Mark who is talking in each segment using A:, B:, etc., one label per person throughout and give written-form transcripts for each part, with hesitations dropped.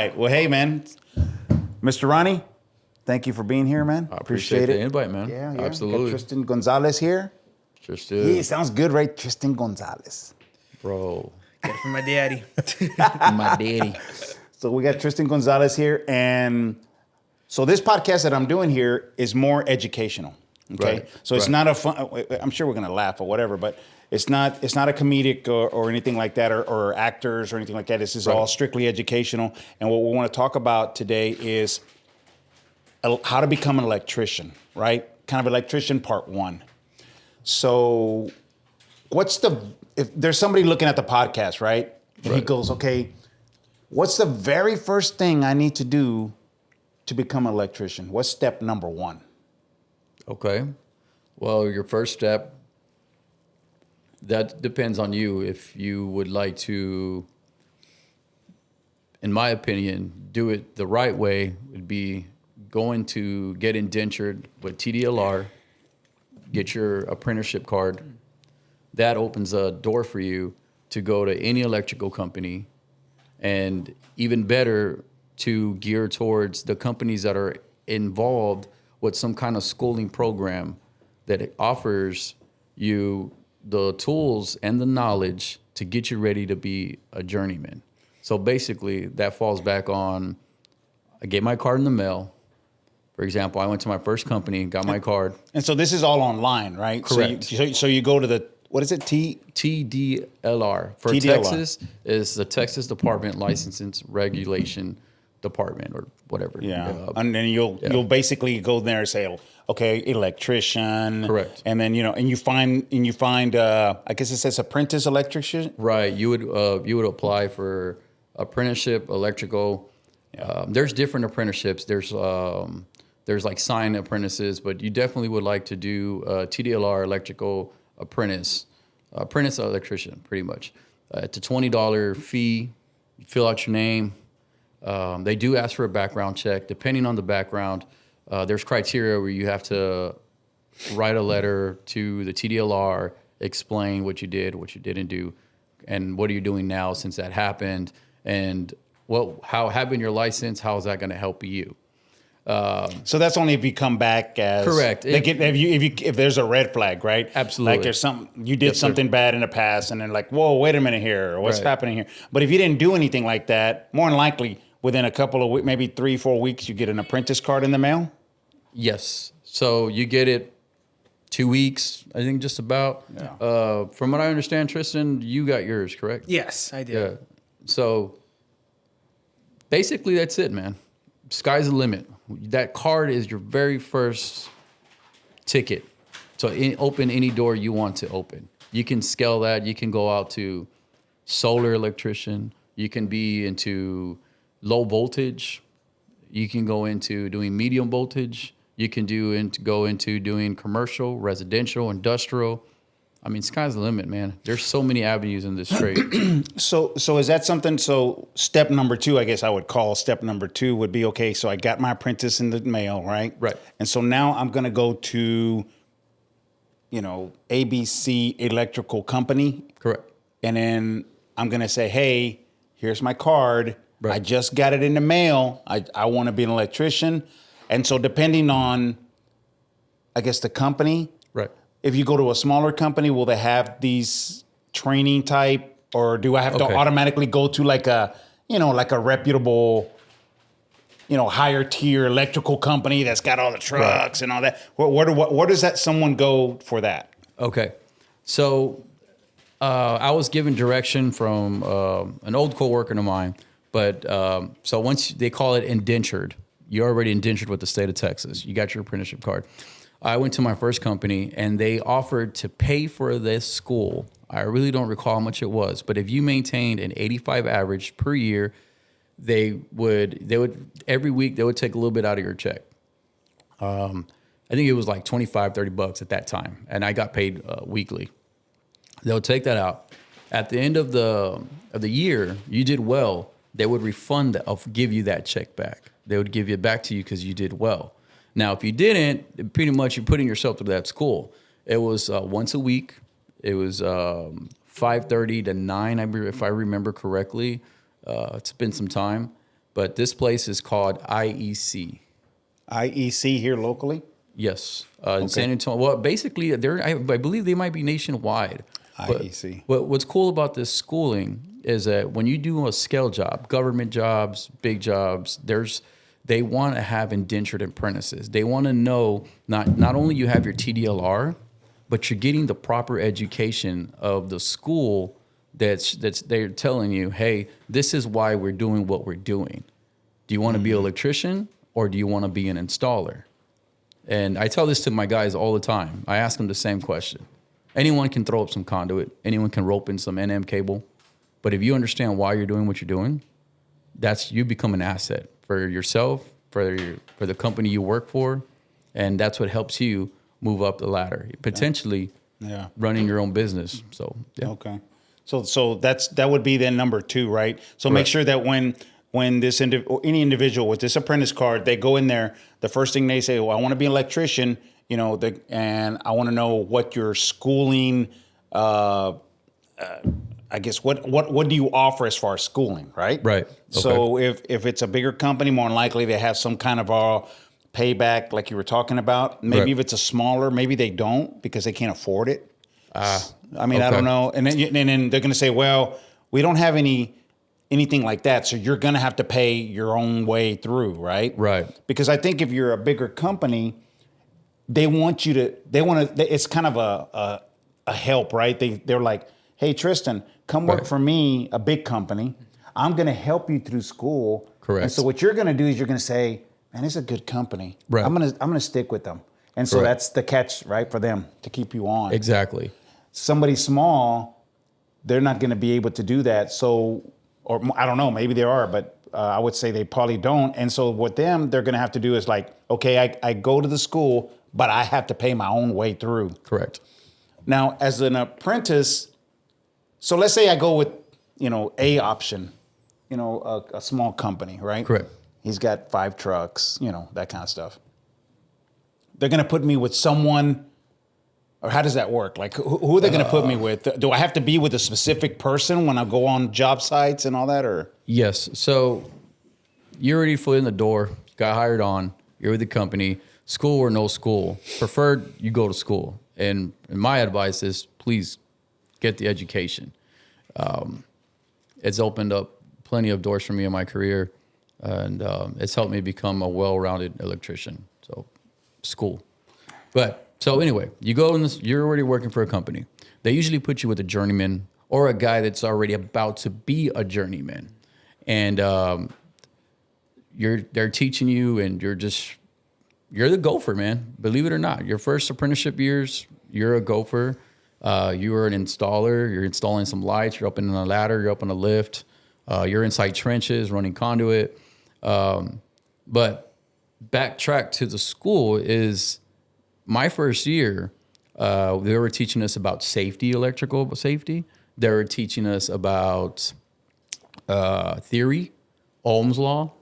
A: right. Well, hey, man. Mr. Ronnie, thank you for being here, man.
B: I appreciate the invite, man.
A: Yeah.
B: Absolutely.
A: Got Tristan Gonzalez here.
B: Tristan.
A: He sounds good, right? Tristan Gonzalez.
B: Bro.
C: Get it from my daddy.
B: My daddy.
A: So we got Tristan Gonzalez here. And so this podcast that I'm doing here is more educational. Okay.
B: Right,
A: So it's
B: right.
A: not a fun, I'm sure we're going to laugh or whatever, but it's not a comedic or anything like that or actors or anything like that. This is all strictly educational. And what we want to talk about today is how to become an electrician, right? Kind of electrician part 1. So if there's somebody looking at the podcast, right? And he goes, okay, what's the very first thing I need to do to become an electrician? What's step number 1?
B: Okay. Well, your first step, that depends on you. If you would like to, in my opinion, do it the right way, would be going to get indentured with TDLR, get your apprenticeship card. That opens a door for you to go to any electrical company, and even better, to gear towards the companies that are involved with some kind of schooling program that offers you the tools and the knowledge to get you ready to be a journeyman. So basically, that falls back on, I get my card in the mail. For example, I went to my first company, got my card.
A: And so this is all online, right?
B: Correct.
A: So you go to the, what is it?
B: TDLR. For
A: TDLR.
B: Texas, is the Texas Department Licensing Regulation Department or whatever.
A: Yeah. And then you'll basically go there and say, okay, electrician.
B: Correct.
A: And then, and you find I guess it says apprentice electrician.
B: Right. You would apply for apprenticeship, electrical. There's different apprenticeships. There's like sign apprentices, but you definitely would like to do TDLR electrical apprentice electrician, pretty much. It's a $20 fee. You fill out your name. They do ask for a background check. Depending on the background, there's criteria where you have to write a letter to the TDLR, explain what you did, what you didn't do, and what are you doing now since that happened, and how having your license, how is that going to help you?
A: So that's only if you come back as
B: correct.
A: If there's a red flag, right?
B: Absolutely.
A: Like there's something you did something bad in the past, and then like, whoa, wait a minute here, or what's happening here? But if you didn't do anything like that, more than likely within a couple of weeks, maybe 3-4 weeks, you get an apprentice card in the mail.
B: Yes. So you get it 2 weeks, I think, just about.
A: Yeah.
B: From what I understand, Tristan, you got yours, correct?
C: Yes, I did.
B: Yeah. So basically, that's it, man. Sky's the limit. That card is your very first ticket to open any door you want to open. You can scale that. You can go out to solar electrician. You can be into low voltage. You can go into doing medium voltage. You can go into doing commercial, residential, industrial. I mean, sky's the limit, man. There's so many avenues in this trade.
A: So is that something? So step number 2, I guess I would call step number 2 would be, okay, so I got my apprentice in the mail, right?
B: Right.
A: And so now I'm going to go to, ABC Electrical Company.
B: Correct.
A: And then I'm going to say, hey, here's my card.
B: Right.
A: I just got it in the mail. I want to be an electrician. And so depending on, I guess, the company.
B: Right.
A: If you go to a smaller company, will they have these training type, or do I have to automatically go to like a reputable, higher tier electrical company that's got all the trucks and all that? Where does that someone go for that?
B: Okay. So I was given direction from an old coworker of mine, but so once they call it indentured, you're already indentured with the state of Texas. You got your apprenticeship card. I went to my first company, and they offered to pay for this school. I really don't recall how much it was, but if you maintained an 85 average per year, they would every week they would take a little bit out of your check. I think it was like $25-$30 at that time, and I got paid weekly. They'll take that out. At the end of the year, you did well. They would give you that check back. They would give it back to you because you did well. Now, if you didn't, pretty much you're putting yourself through that school. It was once a week. It was 5:30 to 9, if I remember correctly. It's been some time. but this place is called IEC.
A: IEC here locally?
B: Yes, in San Antonio. Well, basically, I believe they might be nationwide.
A: IEC.
B: But what's cool about this schooling is that when you do a scale job, government jobs, big jobs, they want to have indentured apprentices. They want to know not only you have your TDLR, but you're getting the proper education of the school that's they're telling you, hey, this is why we're doing what we're doing. Do you want to be an electrician or do you want to be an installer? And I tell this to my guys all the time. I ask them the same question. Anyone can throw up some conduit. Anyone can rope in some NM cable. But if you understand why you're doing what you're doing, you become an asset for yourself, for the company you work for, and that's what helps you move up the ladder, potentially running your own business. So yeah.
A: Okay. So that would be then number 2, right? So make sure that when any individual with this apprentice card, they go in there, the first thing they say, well, I want to be an electrician, and I want to know what your schooling, I guess, what do you offer as far as schooling, right?
B: Right. Okay.
A: So if it's a bigger company, more than likely they have some kind of payback like you were talking about. Maybe if it's a smaller, maybe they don't because they can't afford it. I mean, I don't know. And then they're going to say, well, we don't have anything like that. So you're going to have to pay your own way through, right?
B: Right.
A: Because I think if you're a bigger company, it's kind of a help, right? They're like, hey, Tristan, come work for me, a big company. I'm going to help you through school.
B: Correct.
A: And so what you're going to do is you're going to say, man, it's a good company.
B: Right.
A: I'm going to stick with them. And so that's the catch, right, for them to keep you on.
B: Exactly.
A: Somebody small, they're not going to be able to do that. So, or I don't know, maybe they are, but I would say they probably don't. And so with them, they're going to have to do is like, okay, I go to the school, but I have to pay my own way through.
B: Correct.
A: Now, as an apprentice, so let's say I go with, A option, a small company, right?
B: Correct.
A: He's got 5 trucks, that kind of stuff. They're going to put me with someone, or how does that work? Like, who are they going to put me with? Do I have to be with a specific person when I go on job sites and all that, or?
B: Yes. So you're already foot in the door, got hired on, you're with the company, school or no school. Preferred, you go to school. And my advice is, please get the education. It's opened up plenty of doors for me in my career, and it's helped me become a well-rounded electrician. So, school. But so anyway, you go in this, you're already working for a company. They usually put you with a journeyman or a guy that's already about to be a journeyman, and they're teaching you, and you're the gopher, man. Believe it or not, your first apprenticeship years, you're a gopher. You are an installer. You're installing some lights. You're up in a ladder. You're up on a lift. You're inside trenches running conduit. But backtrack to the school is my first year. They were teaching us about safety, electrical safety. They were teaching us about theory, Ohm's law,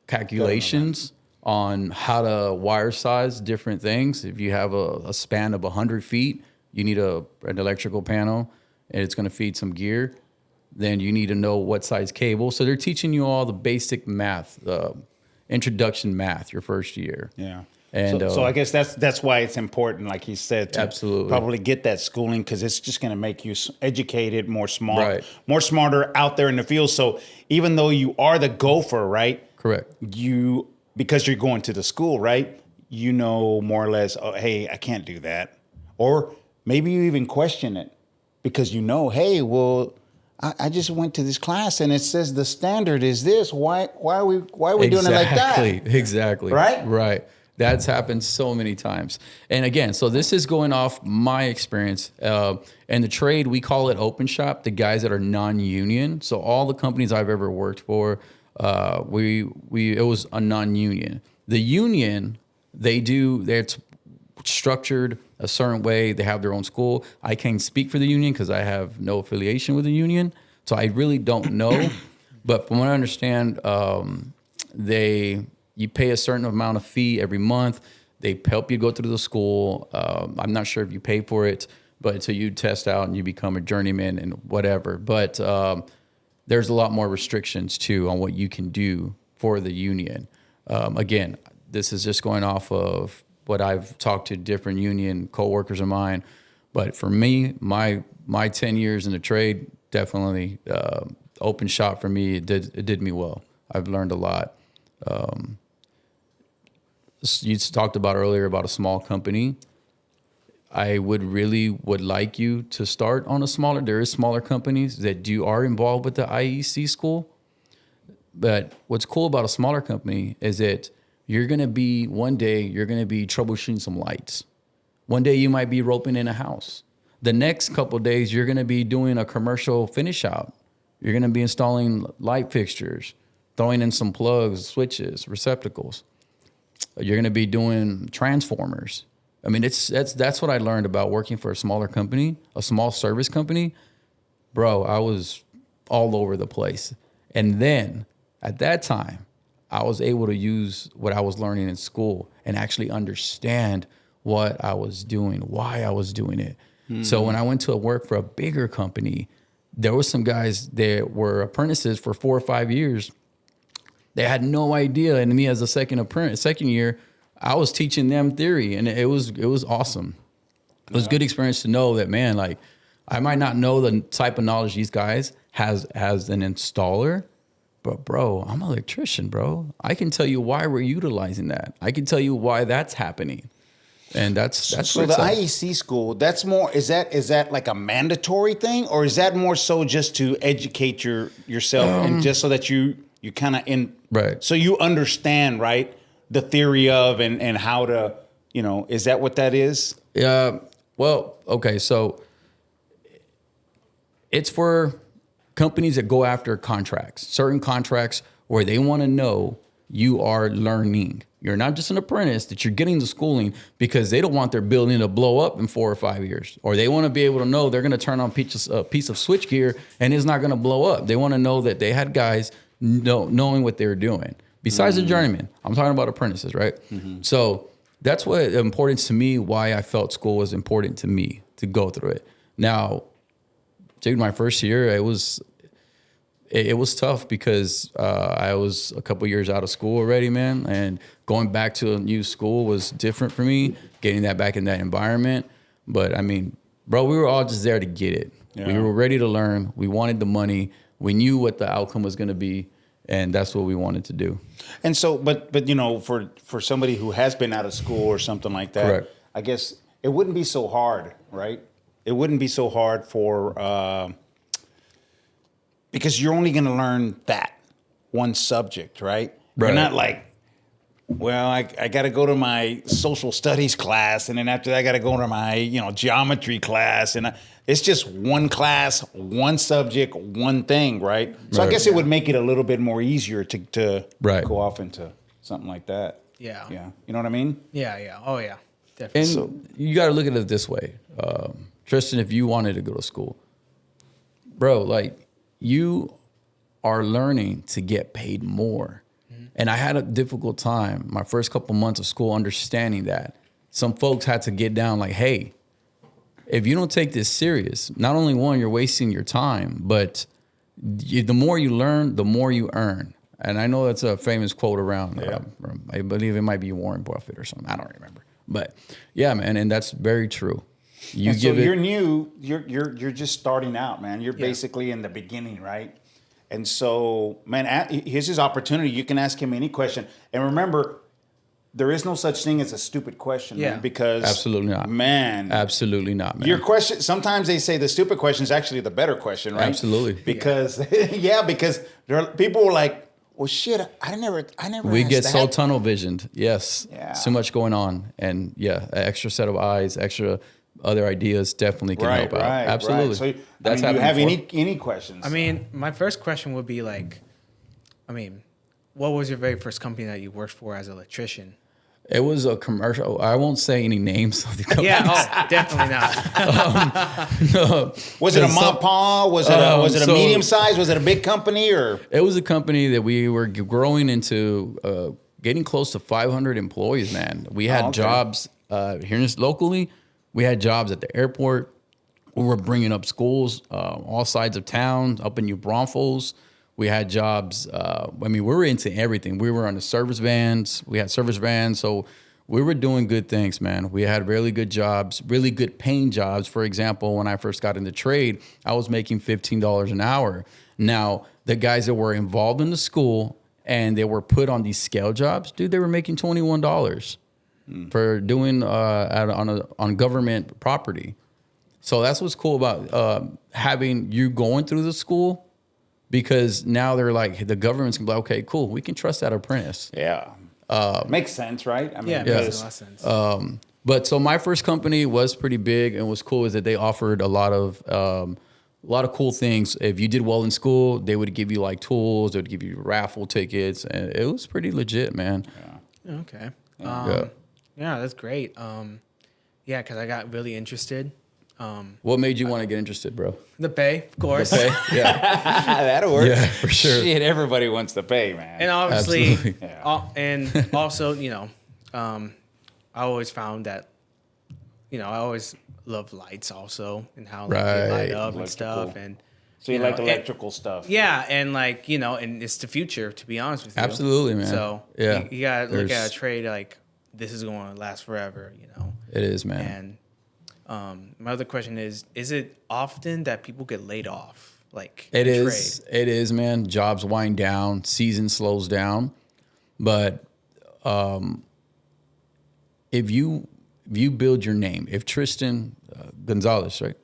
B: calculations on how to wire size different things. If you have a span of 100 feet, you need an electrical panel, and it's going to feed some gear. Then you need to know what size cable. So they're teaching you all the basic math, introduction math, your first year.
A: Yeah.
B: And
A: so I guess that's why it's important, like he said, to
B: absolutely
A: probably get that schooling, because it's just going to make you educated, more smarter out there in the field. So even though you are the gopher, right?
B: Correct.
A: Because you're going to the school, right? You know more or less, oh, hey, I can't do that. Or maybe you even question it because hey, well, I just went to this class and it says the standard is this. Why are we doing it like that?
B: Exactly.
A: Right?
B: Right. That's happened so many times. And again, so this is going off my experience. In the trade, we call it open shop, the guys that are non-union. So all the companies I've ever worked for, it was a non-union. The union, they're structured a certain way. They have their own school. I can't speak for the union because I have no affiliation with the union. So I really don't know. But from what I understand, you pay a certain amount of fee every month. They help you go through the school. I'm not sure if you pay for it, but until you test out and you become a journeyman and whatever. But there's a lot more restrictions too on what you can do for the union. Again, this is just going off of what I've talked to different union coworkers of mine. But for me, my 10 years in the trade, definitely open shop for me. It did me well. I've learned a lot. You talked about earlier about a small company. I would like you to start on a smaller. There is smaller companies that are involved with the IEC school. But what's cool about a smaller company is that one day you're going to be troubleshooting some lights. One day you might be roping in a house. The next couple of days, you're going to be doing a commercial finish out. You're going to be installing light fixtures, throwing in some plugs, switches, receptacles. You're going to be doing transformers. I mean, that's what I learned about working for a smaller company, a small service company. Bro, I was all over the place. And then at that time, I was able to use what I was learning in school and actually understand what I was doing, why I was doing it. Mm-hmm. So when I went to work for a bigger company, there were some guys that were apprentices for 4 or 5 years. They had no idea. And me as a second year, I was teaching them theory, and it was awesome. It was a good experience to know that, man, like, I might not know the type of knowledge these guys has an installer, but bro, I'm an electrician, bro. I can tell you why we're utilizing that. I can tell you why that's happening. And that's
A: so the IEC school, that's more, is that like a mandatory thing, or is that more so just to educate yourself and just so that you kind of
B: right,
A: so you understand, right, the theory of and how to, is that what that is?
B: Yeah. Well, okay, so it's for companies that go after contracts, certain contracts where they want to know you are learning. You're not just an apprentice, that you're getting the schooling, because they don't want their building to blow up in 4 or 5 years. Or they want to be able to know they're going to turn on a piece of switchgear and it's not going to blow up. They want to know that they had guys knowing what they were doing. Besides the journeyman, I'm talking about apprentices, right? Mm-hmm. So that's what importance to me, why I felt school was important to me to go through it. Now, dude, my first year, it was tough because I was a couple years out of school already, man. And going back to a new school was different for me, getting that back in that environment. But I mean, bro, we were all just there to get it. Yeah. We were ready to learn. We wanted the money. We knew what the outcome was going to be. And that's what we wanted to do.
A: And so, but for somebody who has been out of school or something like that, correct, I guess it wouldn't be so hard, right? It wouldn't be so hard for, because you're only going to learn that one subject, right? You're not like, well, I got to go to my social studies class, and then after that, I got to go to my, geometry class, and it's just one class, one subject, one thing, right? So I guess it would make it a little bit more easier to go off into something like that.
C: Yeah.
A: Yeah. You know what I mean?
C: Yeah. Oh, yeah. Definitely.
B: And so, you got to look at it this way. Tristan, if you wanted to go to school, bro, like, you are learning to get paid more. Mm-hmm. And I had a difficult time my first couple months of school understanding that. Some folks had to get down like, hey, if you don't take this serious, not only one, you're wasting your time, but the more you learn, the more you earn. And I know that's a famous quote around, I believe it might be Warren Buffett or something. I don't remember. But yeah, man, and that's very true.
A: You're new, you're just starting out, man. You're basically in the beginning, right? And so, man, here's his opportunity. You can ask him any question. And remember, there is no such thing as a stupid question, man, because
B: absolutely not,
A: man.
B: Absolutely not, man.
A: Your question, sometimes they say the stupid question is actually the better question, right?
B: Absolutely.
A: Because because there are, people were like, well, shit, I never.
B: We get so tunnel visioned. Yes.
A: Yeah.
B: So much going on, and an extra set of eyes, extra other ideas definitely can help out. Absolutely.
A: Right. So that's do you have any questions?
C: I mean, my first question would be like, what was your very first company that you worked for as an electrician?
B: It was a commercial. I won't say any names of the companies.
C: Yeah, definitely
A: not. Was it a mom pa? Was it a medium size? Was it a big company or?
B: It was a company that we were growing into, getting close to 500 employees. Man, we had jobs here locally. We had jobs at the airport. We were bringing up schools, all sides of town, up in New Braunfels. We had jobs. We were into everything. We were on the service vans. We had service vans. So we were doing good things, man. We had really good jobs, really good paying jobs. For example, when I first got into trade, I was making $15 an hour. Now, the guys that were involved in the school and they were put on these scale jobs, dude, they were making $21 for doing on government property. So that's what's cool about having you going through the school, because now they're like, the government's gonna be like, okay, cool, we can trust that apprentice.
A: Yeah. Makes sense, right? I mean,
C: Yeah, it makes a lot of sense.
B: But so my first company was pretty big, and what's cool is that they offered a lot of cool things. If you did well in school, they would give you like tools, they would give you raffle tickets, and it was pretty legit, man.
C: Yeah, okay.
B: Yeah.
C: Yeah, that's great. Yeah, because I got really interested.
B: What made you want to get interested, bro?
C: The pay, of course.
B: Okay, yeah,
A: that'll work.
B: yeah, for sure.
A: Shit, everybody wants to pay, man.
C: And obviously,
B: Absolutely.
C: and also, I always found that, I always love lights also, and how like, they light
B: Right.
C: up and stuff.
A: Electrical.
C: And
A: So you like
C: and-
A: electrical stuff.
C: yeah, and like, and it's the future, to be honest with you.
B: Absolutely, man.
C: So
B: Yeah.
C: you gotta look
B: There's-
C: at a trade like this is going to last forever,
B: It is, man.
C: And my other question is it often that people get laid off? Like
B: It
C: in
B: is.
C: trade?
B: It is, man. Jobs wind down, season slows down, but if you build your name, if Tristan Gonzalez, right?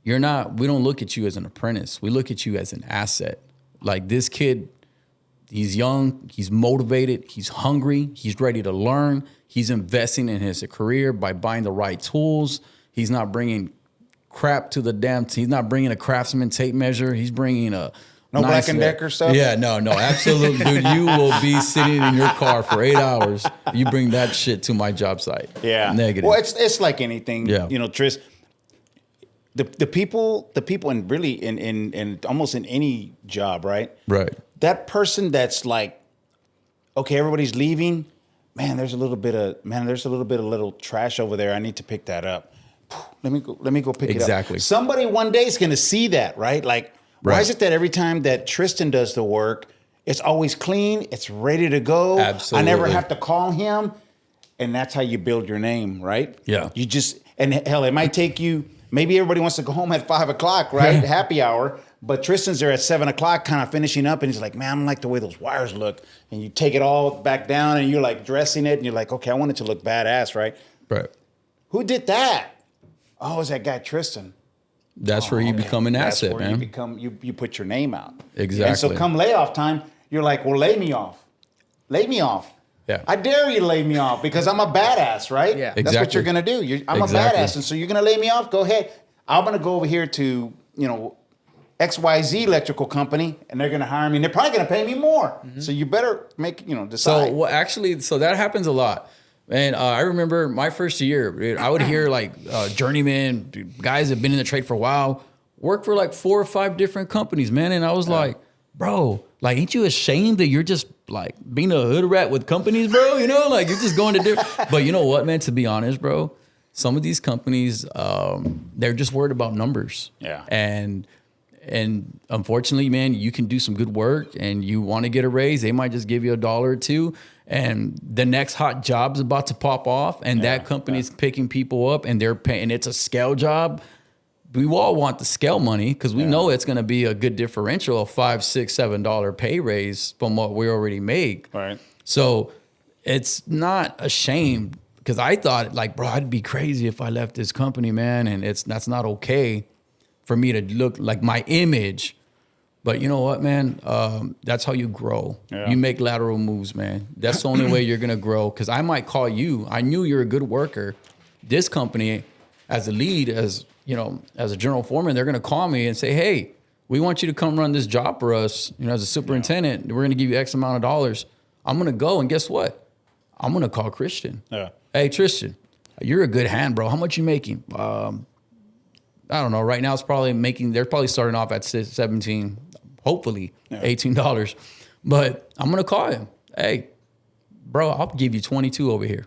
B: We don't look at you as an apprentice. We look at you as an asset. Like this kid, he's young, he's motivated, he's hungry, he's ready to learn. He's investing in his career by buying the right tools. He's not bringing crap to the he's not bringing a Craftsman tape measure. He's bringing a
A: No Black and Decker stuff?
B: Yeah, no, absolutely, dude. You will be sitting in your car for 8 hours. You bring that shit to my job site.
A: Yeah.
B: Negative.
A: Well, it's like anything.
B: Yeah.
A: Tris. The people and really in almost in any job, right?
B: Right.
A: That person that's like, okay, everybody's leaving. Man, there's a little bit of little trash over there. I need to pick that up. Let me go pick it up.
B: Exactly.
A: Somebody one day is gonna see that, right? Like, why
B: Right.
A: is it that every time that Tristan does the work, it's always clean, it's ready to go.
B: Absolutely.
A: I never have to call him. And that's how you build your name, right?
B: Yeah.
A: You just, and hell, it might take you, maybe everybody wants to go home at 5 o'clock, right? Happy hour. But Tristan's there at 7 o'clock, kind of finishing up, and he's like, man, I don't like the way those wires look. And you take it all back down, and you're like dressing it, and you're like, okay, I want it to look badass, right?
B: Right.
A: Who did that? Oh, it's that guy Tristan.
B: That's where you become an
A: That's
B: asset,
A: where
B: man.
A: you become, you put your name out.
B: Exactly.
A: And so come layoff time, you're like, well, lay me off. Lay me off.
B: Yeah.
A: I dare you to lay me off because I'm a badass, right?
C: Yeah.
A: That's what
B: Exactly.
A: you're going to do. I'm
B: Exactly.
A: a badass. And so you're going to lay me off? Go ahead. I'm going to go over here to, XYZ electrical company, and they're going to hire me, and they're probably going to pay me more. So you better make, decide.
B: So so that happens a lot. And I remember my first year, dude, I would hear like journeymen, guys that have been in the trade for a while, work for like 4 or 5 different companies, man. And I was like, bro, like, ain't you ashamed that you're just like being a hood rat with companies, bro? Like you're just going to do. But you know what, man? To be honest, bro, some of these companies, they're just worried about numbers.
A: Yeah.
B: And unfortunately, man, you can do some good work and you want to get a raise. They might just give you $1 or $2, and the next hot job's about to pop off, and that company's picking people up, and they're paying. It's a scale job. We all want the scale money because we know it's going to be a good differential of $5, $6, $7 pay raise from what we already make.
A: Right.
B: So it's not a shame, because I thought like, bro, I'd be crazy if I left this company, man, and that's not okay for me to look like my image. But you know what, man? That's how you grow.
A: Yeah.
B: You make lateral moves, man. That's the only way you're going to grow. Because I might call you. I knew you're a good worker. This company, as a lead, as a general foreman, they're going to call me and say, hey, we want you to come run this job for us. As a superintendent, we're going to give you X amount of dollars. I'm going to go, and guess what? I'm going to call Christian.
A: Yeah.
B: Hey, Tristan, you're a good hand, bro. How much you making? I don't know. Right now, they're probably starting off at 17, hopefully $18. But I'm going to call him. Hey, bro, I'll give you 22 over here.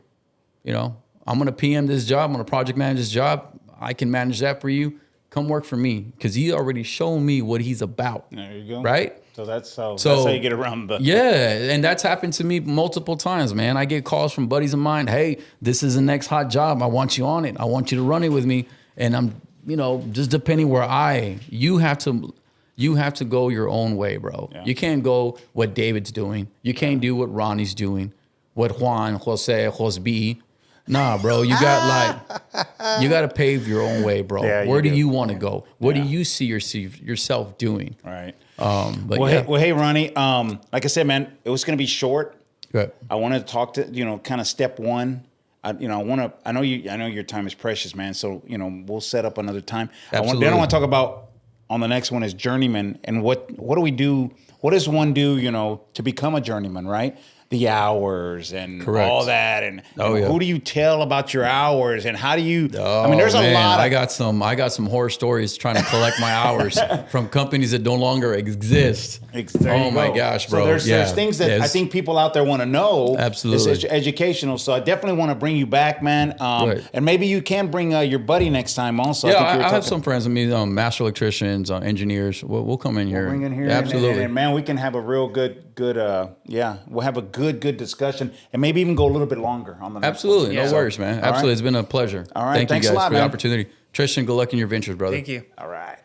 B: I'm going to PM this job. I'm going to project manage this job. I can manage that for you. Come work for me because he already shown me what he's about.
A: There you go.
B: Right?
A: So that's how you get around the.
B: Yeah, and that's happened to me multiple times, man. I get calls from buddies of mine. Hey, this is the next hot job. I want you on it. I want you to run it with me. And I'm, just depending where you have to go your own way, bro. Yeah. You can't go what David's doing. You can't do what Ronnie's doing, what Juan, Jose, Josby. Nah, bro, you got to pave your own way, bro.
A: Yeah,
B: where do you want to go? What do you see yourself doing?
A: Right.
B: But
A: hey, Ronnie. Like I said, man, it was going to be short.
B: Good.
A: I wanted to talk to kind of step one. I know your time is precious, man. So we'll set up another time.
B: Absolutely.
A: I want to talk about on the next one is journeyman and what do we do? What does one do? To become a journeyman, right? The hours and all that, and who do you tell about your hours, and how do you? There's a lot.
B: I got some horror stories trying to collect my hours from companies that no longer exist. Oh my gosh, bro!
A: So there's things that I think people out there want to know.
B: Absolutely,
A: it's educational. So I definitely want to bring you back, man. And maybe you can bring your buddy next time also.
B: Yeah, I have some friends with me, master electricians, engineers. We'll come in here.
A: We'll bring in here,
B: absolutely,
A: and man, we can have a real good. We'll have a good discussion, and maybe even go a little bit longer on the next
B: absolutely.
A: one.
B: No worries, man. Absolutely, it's been a pleasure.
A: All right,
B: thank
A: thanks
B: you guys
A: a lot,
B: for the
A: man.
B: opportunity. Tristan, good luck in your ventures, brother.
C: Thank you.
A: All right.